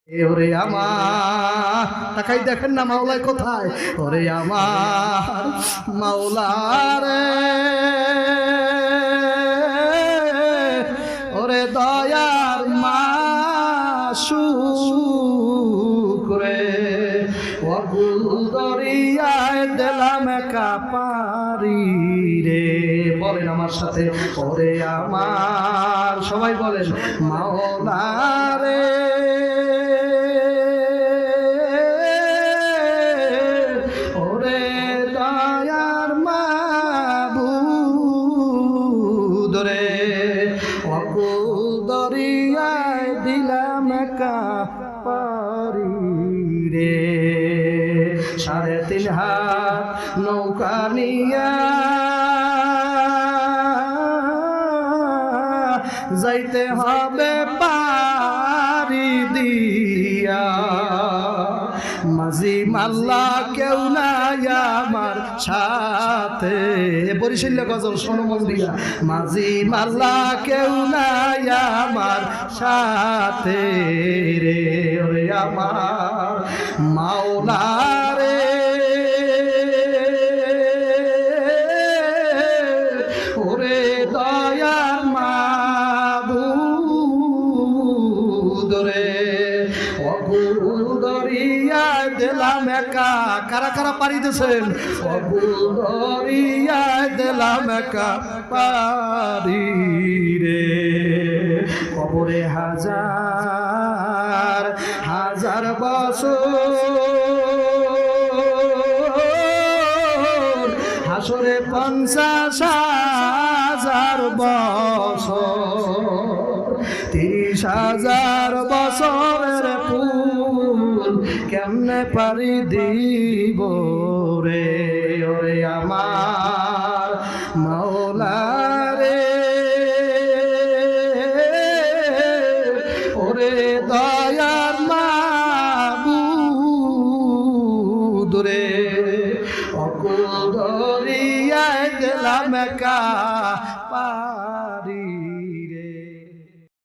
ওরে আমার তাকাই দেখেন না মাওলায় কোথায়। ওরে আমার মাওলা রে, ওরে দয়ার মাসুক রে, অকুল দরিয়ায় দিলাম একা পারি রে। বলেন আমার সাথে, ওরে আমার, সবাই বলেন মাওলা রে, ওরে দয়ার মাবুদ রে, অকুল দরিয়ায় দিলাম একা পারি রে। 3.5 হাত নৌকা নিয়া যাইতে হবে পারি দিয়া, মাঝি মাল্লা কেউ নাই আমার সাথে। বরিশাল গজল শোনো মন দিয়া, মাঝি মাল্লা কেউ নাই আমার সাথে রে, ওরে আমার মাওলা রে, ওরে দয়ার মাবুদ রে, অকুল দরিয়ায় দিলাম একা। কারা কারা পারি দিয়েছেন? অকুল দরিয়ায় দিলাম একা পারি রে। কবরে হাজার হাজার বছর, হাসরে 50,000 বছর, 30,000 বছরের ফুল কেমনে পারি দিব রে, ওরে আমার মাওলা রে, ওরে দয়ার মাবুদ রে, অকুল দরিয়ায় দিলাম একা